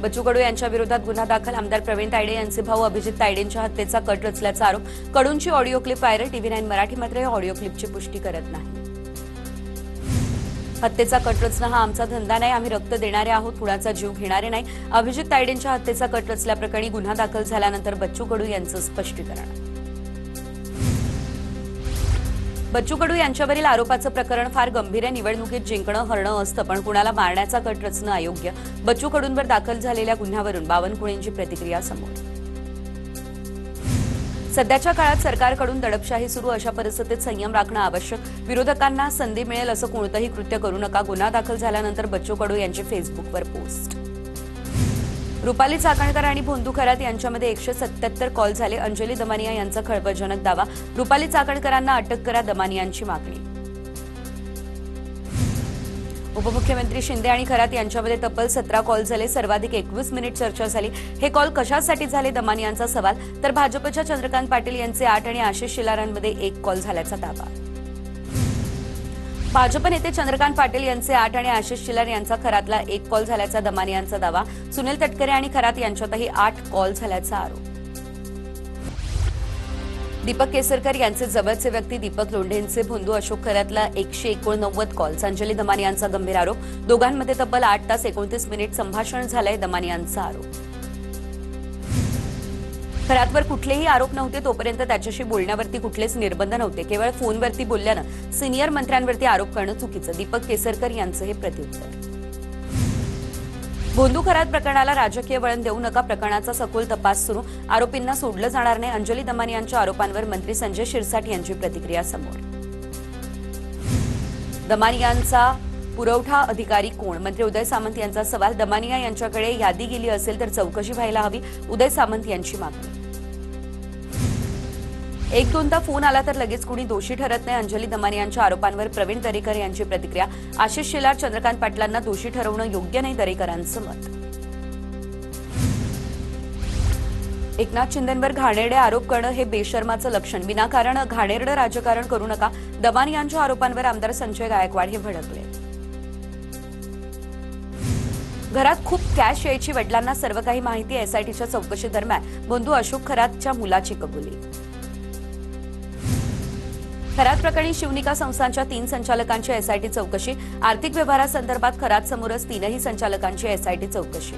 बच्चू कडू यांच्या विरोधात गुन्हा दाखल. आमदार प्रवीण तायडे यांचे भाऊ अभिजित तायडेंच्या हत्येचा कट रचल्याचा आरोप. कडूंची audio clip viral. TV9 Marathi मात्र या ऑडिओ क्लिपची पुष्टी करत नाही. हत्येचा कट रचणं हा आमचा धंदा नाही. आम्ही रक्त देणारे आहोत, कुणाचा जीव घेणारे नाही. अभिजित तायडेंच्या हत्येचा कट रचल्याप्रकरणी गुन्हा दाखल झाल्यानंतर बच्चू कडू यांचं स्पष्टीकरण. बच्चू कडू यांच्यावरील आरोपाचं प्रकरण फार गंभीर आहे. निवडणुकीत जिंकणं हरणं असतं, पण कुणाला मारण्याचा कट रचणं अयोग्य. बच्चू कडूंवर दाखल झालेल्या गुन्ह्यावरून बावनकुळेंची प्रतिक्रिया समोर. सध्याच्या काळात सरकारकडून दडपशाही सुरू. अशा परिस्थितीत संयम राखणं आवश्यक. विरोधकांना संधी मिळेल असं कोणतंही कृत्य करू नका. गुन्हा दाखल झाल्यानंतर बच्चू कडू यांची फेसबुकवर पोस्ट. रुपाली चाकणकर आणि भोंदू खरात यांच्यामध्ये 177 कॉल झाले. अंजली दमानिया यांचा खळबळजनक दावा. रुपाली चाकणकरांना अटक करा, दमानियांची मागणी. उपमुख्यमंत्री शिंदे आणि खरात यांच्यामध्ये तब्बल 17 कॉल झाले. सर्वाधिक 21 मिनिट चर्चा झाली. हे कॉल कशासाठी झाले, दमानियांचा सवाल. तर भाजपच्या चंद्रकांत पाटील यांचे 8 आणि आशिष शिलारांमध्ये 1 कॉल झाल्याचा दावा. भाजप नेते चंद्रकांत पाटील यांचे 8 आणि आशिष शिलार यांचा खरातला 1 कॉल झाल्याचा दमानियांचा दावा. सुनील तटकरे आणि खरात यांच्यातही 8 कॉल झाल्याचा आरोप. दीपक केसरकर यांचे जवळचे व्यक्ती दीपक लोंढेंचे भोंदू अशोक खरातला 189 कॉल्स. अंजली दमानियांचा गंभीर आरोप. दोघांमध्ये तब्बल 8 तास 29 मिनिट संभाषण झालंय, दमानियांचा आरोप. खरातवर कुठलेही आरोप नव्हते तोपर्यंत त्याच्याशी बोलण्यावरती कुठलेच निर्बंध नव्हते. केवळ फोनवरती बोलल्यानं सिनियर मंत्र्यांवरती आरोप करणं चुकीचं. दीपक केसरकर यांचं हे प्रत्युत्तर. भोंदू खरात प्रकरणाला राजकीय वळण देऊ नका. प्रकरणाचा सखोल तपास सुरू. आरोपींना सोडलं जाणार नाही. अंजली दमानियांच्या आरोपांवर मंत्री संजय शिरसाट यांची प्रतिक्रिया समोर. दमानियांचा पुरवठा अधिकारी कोण? मंत्री उदय सामंत यांचा सवाल. दमानिया यांच्याकडे यादी गेली असेल तर चौकशी व्हायला हवी, उदय सामंत यांची मागणी. 1-2दा फोन आला तर लगेच कुणी दोषी ठरत नाही. अंजली दमानियांच्या आरोपांवर प्रवीण दरेकर यांची प्रतिक्रिया. आशिष शिलार, चंद्रकांत पाटलांना दोषी ठरवणं योग्य नाही, दरेकरांचं मत. एकनाथ शिंदेंवर घाणेरडे आरोप करणं हे बेशर्माचं लक्षण. विनाकारण घाणेरडं राजकारण करू नका. दमानियांच्या आरोपांवर आमदार संजय गायकवाड हे भडकले. घरात खूप कॅश यायची. वडिलांना सर्व काही माहिती. एसआयटीच्या चौकशी दरम्यान भोंदू अशोक खरातच्या मुलाची कबुली. खरात प्रकरणी शिवनिका संस्थांच्या 3 संचालकांची एसआयटी चौकशी. आर्थिक व्यवहारासंदर्भात खरात समोरच 3ही संचालकांची एसआयटी चौकशी.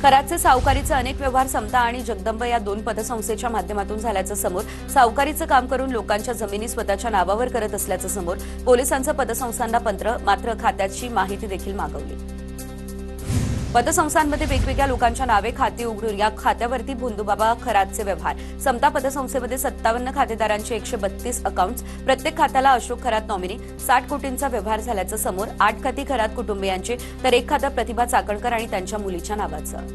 खरातचे सावकारीचे अनेक व्यवहार समता आणि जगदंब या 2 पतसंस्थेच्या माध्यमातून झाल्याचं समोर. सावकारीचं काम करून लोकांच्या जमिनी स्वतःच्या नावावर करत असल्याचं समोर. पोलिसांचं पतसंस्थांना पत्र, मात्र खात्याची माहिती देखील मागवली. पतसंस्थांमध्ये वेगवेगळ्या लोकांच्या नावे खाती उघडून या खात्यावरती भोंदूबाबा खरातचे व्यवहार. समता पतसंस्थेमध्ये 57 खातेदारांचे 132 अकाउंट्स. प्रत्येक खात्याला अशोक खरात नॉमिनी. 60 कोटींचा व्यवहार झाल्याचं समोर. 8 खाती खरात कुटुंबियांची तर 1 खातं प्रतिभा चाकणकर आणि त्यांच्या मुलीच्या नावाचं.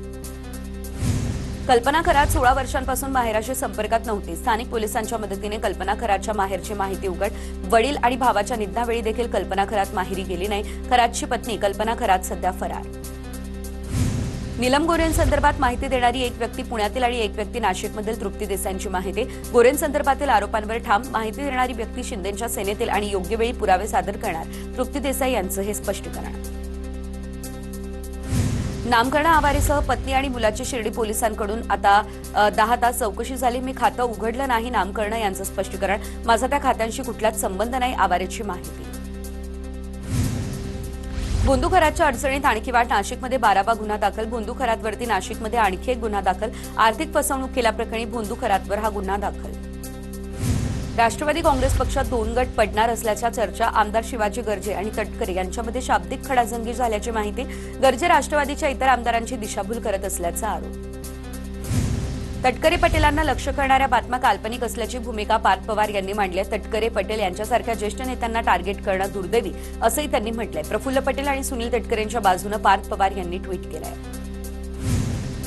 कल्पना खरात 16 वर्षांपासून माहेराशी संपर्कात नव्हती. स्थानिक पोलिसांच्या मदतीने कल्पना खरातच्या माहेरची माहिती उघड. वडील आणि भावाच्या निधनावेळी देखील कल्पना खरात माहेरी गेली नाही. खरातची पत्नी कल्पना खरात सध्या फरार. नीलम गोरेंसंदर्भात माहिती देणारी एक व्यक्ती पुण्यातील आणि एक व्यक्ती नाशिकमधील तृप्ती देसाईंची माहिती. गोरेंसंदर्भातील आरोपांवर ठाम. माहिती देणारी व्यक्ती शिंदेंच्या सेनेतील आणि योग्य वेळी पुरावे सादर करणार. तृप्ती देसाई यांचं हे स्पष्टीकरण. नामकरण आवारेसह पत्नी आणि मुलाची शिर्डी पोलिसांकडून आता 10 तास चौकशी झाली. मी खातं उघडलं नाही. नामकरण यांचं स्पष्टीकरण. माझा त्या खात्यांशी कुठलाच संबंध नाही. आवारेची माहिती. भोंदू खरातच्या अडचणीत आणखी वाढ. नाशिकमध्ये 12वा गुन्हा दाखल. भोंदू खरातवरती नाशिकमध्ये आणखी एक गुन्हा दाखल. आर्थिक फसवणूक केल्याप्रकरणी भोंदू खरातवर हा गुन्हा दाखल. राष्ट्रवादी काँग्रेस पक्षात 2 गट पडणार असल्याच्या चर्चा. आमदार शिवाजी गर्जे आणि तटकरे यांच्यामध्ये शाब्दिक खडाजंगी झाल्याची माहिती. गर्जे राष्ट्रवादीच्या इतर आमदारांची दिशाभूल करत असल्याचा आरोप. तटकरे पटेलांना लक्ष करणाऱ्या बातम्या काल्पनिक असल्याची भूमिका पार्थ पवार यांनी मांडली आहे. तटकरे पटेल यांच्यासारख्या ज्येष्ठ नेत्यांना टार्गेट करणं दुर्दैवी असंही त्यांनी म्हटलंय. प्रफुल्ल पटेल आणि सुनील तटकरेंच्या बाजूनं पार्थ पवार यांनी ट्विट केलंय.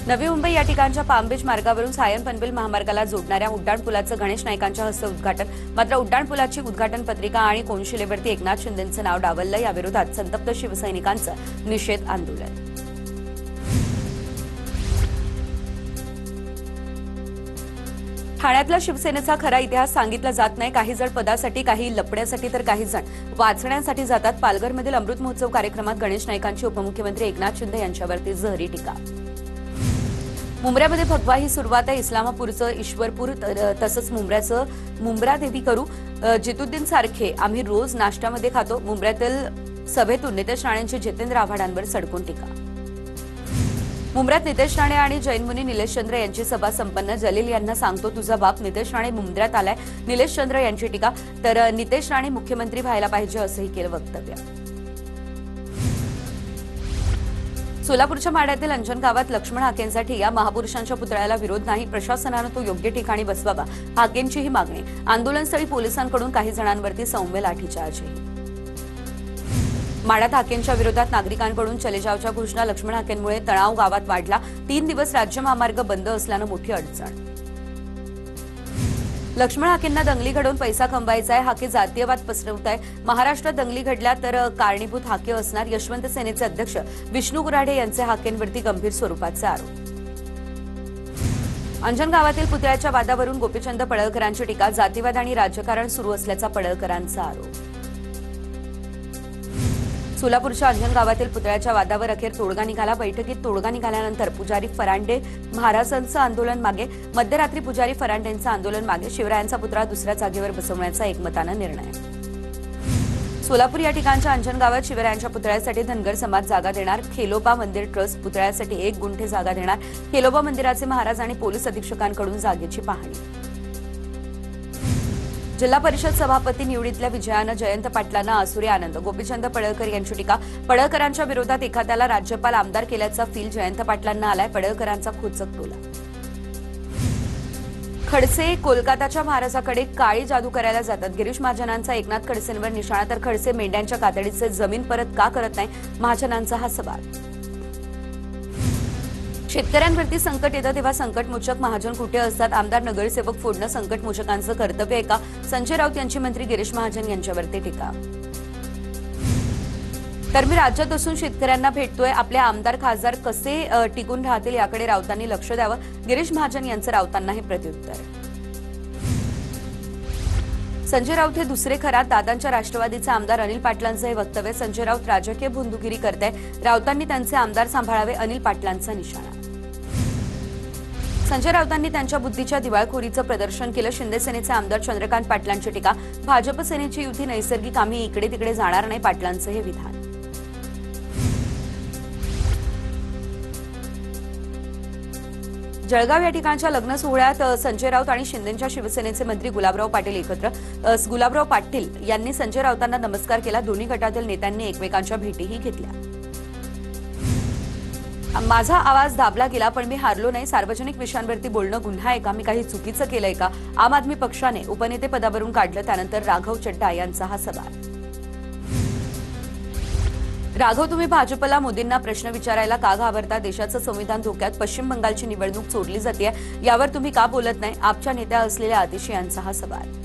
नवी मुंबई या ठिकाणच्या पामबीच मार्गावरून सायन पनवेल महामार्गाला जोडणाऱ्या उड्डाणपुलाचं गणेश नाईकांच्या हस्ते उद्घाटन. मात्र उड्डाणपुलाची उद्घाटन पत्रिका आणि कोनशिलेवरती एकनाथ शिंदेंचं नाव डावललं. याविरोधात संतप्त शिवसैनिकांचं निषेध आंदोलन. ठाण्यातला शिवसेनेचा खरा इतिहास सांगितला जात नाही. काही जण पदासाठी, काही लपण्यासाठी तर काही जण वाचण्यासाठी जातात. पालघरमधील अमृत महोत्सव कार्यक्रमात गणेश नाईकांची उपमुख्यमंत्री एकनाथ शिंदे यांच्यावरती जहरी टीका. मुंब्र्यामध्ये भगवा ही सुरुवात आहे. इस्लामापूरचं ईश्वरपूर तसंच मुंब्र्याचं मुंब्रा देवी करू. जितुद्दीन सारखे आम्ही रोज नाश्त्यामध्ये खातो. मुंब्र्यातील सभेतून नितेश राणेंची जितेंद्र आव्हाडांवर सडकून टीका. मुंब्र्यात नितेश राणे आणि जैनमुनी निलेश चंद्र यांची सभा संपन्न. जलील यांना सांगतो तुझा बाप. नितेश राणे मुंब्र्यात आलाय. निलेश चंद्र यांची टीका. तर नितेश राणे मुख्यमंत्री व्हायला पाहिजे असंही केलं वक्तव्य. सोलापूरच्या माढ्यातील अंजन गावात लक्ष्मण हाकेंसाठी या महापुरुषांच्या पुतळ्याला विरोध नाही. प्रशासनानं तो योग्य ठिकाणी बसवावा. हाकेंची ही मागणी. आंदोलनस्थळी पोलिसांकडून काही जणांवरती सौम्य लाठीचार्जही. माढ्यात हाकेंच्या विरोधात नागरिकांकडून चले जावच्या घोषणा. लक्ष्मण हाकेंमुळे तणाव गावात वाढला. 3 दिवस राज्य महामार्ग बंद असल्यानं मोठी अडचण. लक्ष्मण हाकेंना दंगली घडवून पैसा कमवायचा आहे. हाके जातीयवाद पसरवत आहे. महाराष्ट्रात दंगली घडल्या तर कारणीभूत हाके असणार. यशवंत सेनेचे अध्यक्ष विष्णू गुराढे यांचे हाकेंवरती गंभीर स्वरूपाचे आरोप. अंजन गावातील पुतळ्याच्या वादावरून गोपीचंद पडळकरांची टीका. जातीवाद आणि राजकारण सुरू असल्याचा पडळकरांचा आरोप. सोलापूरच्या अंजन गावातील पुतळ्याच्या वादावर अखेर तोडगा निघाला. बैठकीत तोडगा निघाल्यानंतर पुजारी फरांडे महाराजांचं आंदोलन मागे. मध्यरात्री पुजारी फरांडेंचं आंदोलन मागे. शिवरायांचा पुतळा दुसऱ्या जागेवर बसवण्याचा एकमतानं निर्णय. सोलापूर या ठिकाणच्या अंजन गावात शिवरायांच्या पुतळ्यासाठी धनगर समाज जागा देणार. खेलोबा मंदिर ट्रस्ट पुतळ्यासाठी 1 गुंठे जागा देणार. खेलोबा मंदिराचे महाराज आणि पोलीस अधीक्षकांकडून जागेची पाहणी. जिल्हा परिषद सभापती निवडीतल्या विजयानं जयंत पाटलांना आसुरी आनंद. गोपीचंद पडळकर यांची टीका. पडळकरांच्या विरोधात एखाद्याला राज्यपाल आमदार केल्याचा फील जयंत पाटलांना आलाय. पडळकरांचा खोचक टोला. खडसे कोलकाताच्या महाराजाकडे काळी जादू करायला जातात. गिरीश महाजनांचा एकनाथ खडसेंवर निशाणा. तर खडसे मेंढ्यांच्या कातडीचे जमीन परत का करत नाही, महाजनांचा हा सवाल. शेतकऱ्यांवरती संकट येतं तेव्हा संकटमोचक महाजन कुठे असतात. आमदार नगरसेवक फोडणं संकटमोचकांचं कर्तव्य आहे का. संजय राऊत यांची मंत्री गिरीश महाजन यांच्यावरती टीका. तर मी राज्यात असून शेतकऱ्यांना भेटतोय. आपले आमदार खासदार कसे टिकून राहतील याकडे राऊतांनी लक्ष द्यावं. गिरीश महाजन यांचं राऊतांना हे प्रत्युत्तर. संजय राऊत हे दुसरे खरात. दादांच्या राष्ट्रवादीचे आमदार अनिल पाटलांचं हे वक्तव्य. संजय राऊत राजकीय भुंदुगिरी करताय. राऊतांनी त्यांचे आमदार सांभाळावे. अनिल पाटलांचा निशाणा. संजय राऊतांनी त्यांच्या बुद्धीच्या दिवाळखोरीचं प्रदर्शन केलं. शिंदे सेनेचे आमदार चंद्रकांत पाटलांची टीका. भाजप सेनेची युती नैसर्गिक. आम्ही इकडे तिकडे जाणार नाही, पाटलांचं हे विधान. जळगाव या ठिकाणच्या लग्न सोहळ्यात संजय राऊत आणि शिंदेच्या शिवसेनेचे मंत्री गुलाबराव पाटील एकत्र. गुलाबराव पाटील यांनी संजय राऊतांना नमस्कार केला. दोन्ही गटातील नेत्यांनी एकमेकांच्या भेटीही घेतल्या. माझा आवाज दाबला गेला पण मी हारलो नाही. सार्वजनिक विषयांवरती बोलणं गुन्हा आहे का. मी काही चुकीचं केलंय का. आम आदमी पक्षाने उपनेते पदावरून काढलं. त्यानंतर राघव चड्डा यांचा हा सवाल. राघव, तुम्ही भाजपला मोदींना प्रश्न विचारायला का घाबरता. देशाचं संविधान धोक्यात. पश्चिम बंगालची निवडणूक चोरली जाते. यावर तुम्ही का बोलत नाही. आपच्या नेत्या असलेल्या आतिशी यांचा हा सवाल.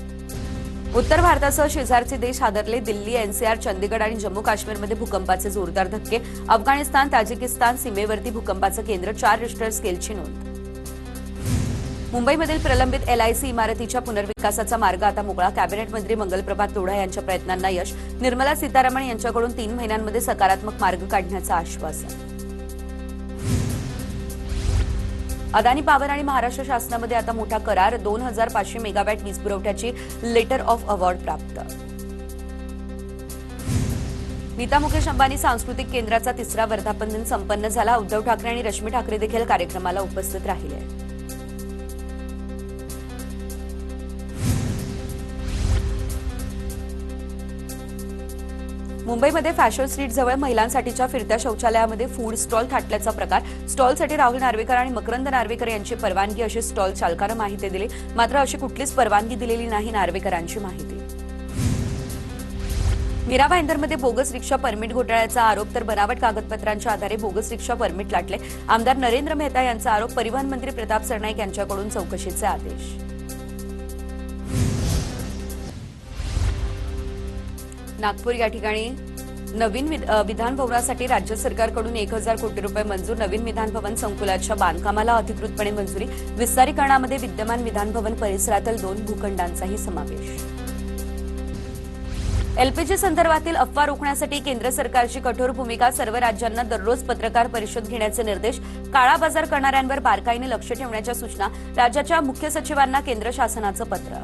उत्तर भारतासह शेजारचे देश हादरले. दिल्ली, एनसीआर, चंदीगड आणि जम्मू काश्मीरमध्ये भूकंपाचे जोरदार धक्के. अफगाणिस्तान, ताजिकिस्तान सीमेवरती भूकंपाचं केंद्र. 4 रिश्टर स्केलची नोंद. मुंबईमधील प्रलंबित LIC इमारतीच्या पुनर्विकासाचा मार्ग आता मोकळा. कॅबिनेट मंत्री मंगलप्रभात लोढा यांच्या प्रयत्नांना यश. निर्मला सीतारामन यांच्याकडून 3 महिन्यांमध्ये सकारात्मक मार्ग काढण्याचं आश्वासन. अदानी पॉवर आणि महाराष्ट्र शासनामध्ये आता मोठा करार. 2500 मेगावॅट वीज पुरवठ्याची लेटर ऑफ अवॉर्ड प्राप्त. नीता मुकेश अंबानी सांस्कृतिक केंद्राचा 3रा वर्धापन दिन संपन्न झाला. उद्धव ठाकरे आणि रश्मी ठाकरे देखील कार्यक्रमाला उपस्थित राहिले. मुंबईमध्ये फॅशन स्ट्रीट जवळ महिलांसाठीच्या फिरत्या शौचालयामध्ये फूड स्टॉल थाटल्याचा प्रकार. स्टॉलसाठी राहुल नार्वेकर आणि मकरंद नार्वेकर यांची परवानगी अशी स्टॉल चालकानं माहिती दिली. मात्र अशी कुठलीच परवानगी दिलेली नाही. नार्वेकरांची माहिती. मीरा भाईंदरमध्ये बोगस रिक्षा परमिट घोटाळ्याचा आरोप. तर बनावट कागदपत्रांच्या आधारे बोगस रिक्षा परमिट लाटले. आमदार नरेंद्र मेहता यांचा आरोप. परिवहन मंत्री प्रताप सरनाईक यांच्याकडून चौकशीचे आदेश. नागपूर या ठिकाणी नवीन विधान भवनासाठी राज्य सरकारकडून 1000 कोटी रुपये मंजूर. नवीन विधान भवन संकुलाच्या बांधकामाला अधिकृतपणे मंजुरी. विस्तारीकरणामध्ये विद्यमान विधान भवन परिसरातील 2 भूखंडांचाही समावेश. एलपीजी संदर्भातील अफवा रोखण्यासाठी केंद्र सरकारची कठोर भूमिका. सर्व राज्यांना दररोज पत्रकार परिषद घेण्याचे निर्देश. काळा बाजार करणाऱ्यांवर बारकाईने लक्ष ठेवण्याच्या सूचना. राज्याच्या मुख्य सचिवांना केंद्र शासनाचं पत्र.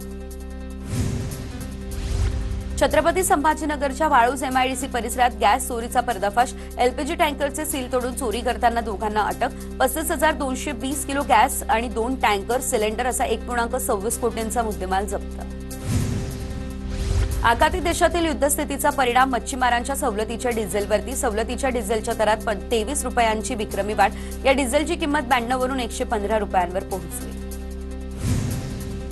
छत्रपती संभाजीनगरच्या वाळूज एमआयडीसी परिसरात गॅस चोरीचा पर्दाफाश. एलपीजी टँकरचे सील तोडून चोरी करताना दोघांना अटक. 35,220 किलो गॅस आणि 2 टँकर सिलेंडर असा 1.26 कोटींचा मुद्देमाल जप्त. आखाती देशातील युद्धस्थितीचा परिणाम. मच्छीमारांच्या सवलतीच्या डिझेलवरती. सवलतीच्या डिझेलच्या दरात 23 रुपयांची विक्रमी वाढ. या डिझेलची किंमत 92 वरून 115 रुपयांवर पोहोचली.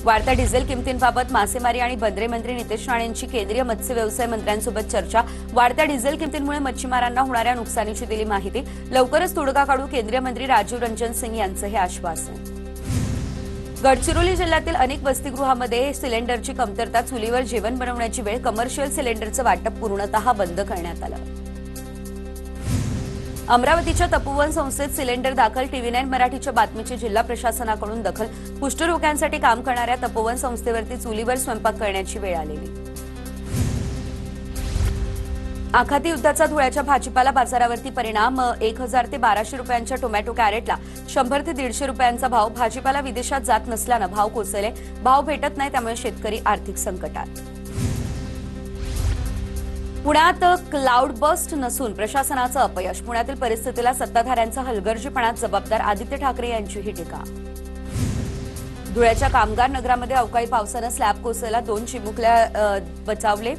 वाढत्या डिझेल किमतींबाबत मासेमारी आणि बंदरे मंत्री नितेश राणेंची केंद्रीय मत्स्य व्यवसाय मंत्र्यांसोबत चर्चा. वाढत्या डिझेल किमतींमुळे मच्छीमारांना होणाऱ्या नुकसानीची दिली माहिती. लवकरच तोडगा काढू केंद्रीय मंत्री राजीव रंजन सिंग यांचं हे आश्वासन. गडचिरोली जिल्ह्यातील अनेक वसतिगृहामध्ये सिलेंडरची कमतरता. चुलीवर जेवण बनवण्याची वेळ. कमर्शियल सिलेंडरचं वाटप पूर्णतः बंद करण्यात आलं. अमरावतीच्या तपोवन संस्थेत सिलेंडर दाखल. TV9 मराठीच्या बातमीची जिल्हा प्रशासनाकडून दखल. कुष्ठरोग्यांसाठी काम करणाऱ्या तपोवन संस्थेवरती चुलीवर स्वयंपाक करण्याची वेळ आलेली. आखाती युद्धाचा धुळ्याच्या भाजीपाला बाजारावरती परिणाम. 1000 ते 1200 रुपयांच्या टोमॅटो कॅरेटला 100 ते 150 रुपयांचा भाव. भाजीपाला विदेशात जात नसल्यानं भाव कोसळले. भाव भेटत नाही, त्यामुळे शेतकरी आर्थिक संकटात. पुण्यात क्लाउड बस्ट नसून प्रशासनाचं अपयश. पुण्यातील परिस्थितीला सत्ताधाऱ्यांचा हलगर्जीपणात जबाबदार. आदित्य ठाकरे यांची ही टीका. धुळ्याच्या कामगार नगरामध्ये अवकाळी पावसानं स्लॅब कोसळला. 2 चिमुकल्या बचावले.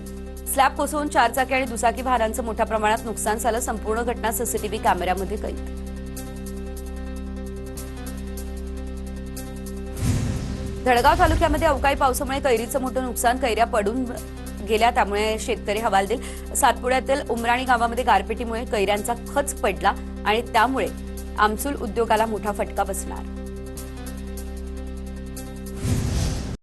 स्लॅब कोसळून 4 चाकी आणि दुचाकी वाहनांचं मोठ्या प्रमाणात नुकसान झालं. संपूर्ण घटना सीसीटीव्ही कॅमेऱ्यामध्ये कैद. धडगाव तालुक्यामध्ये अवकाळी पावसामुळे कैरीचं मोठं नुकसान. कैऱ्या पडून गेल्या, त्यामुळे शेतकरी हवालदिल. सातपुड्यातील उमराणी गावामध्ये गारपिटीमुळे कैऱ्यांचा खच पडला आणि त्यामुळे आमसूल उद्योगाला मोठा फटका बसणार.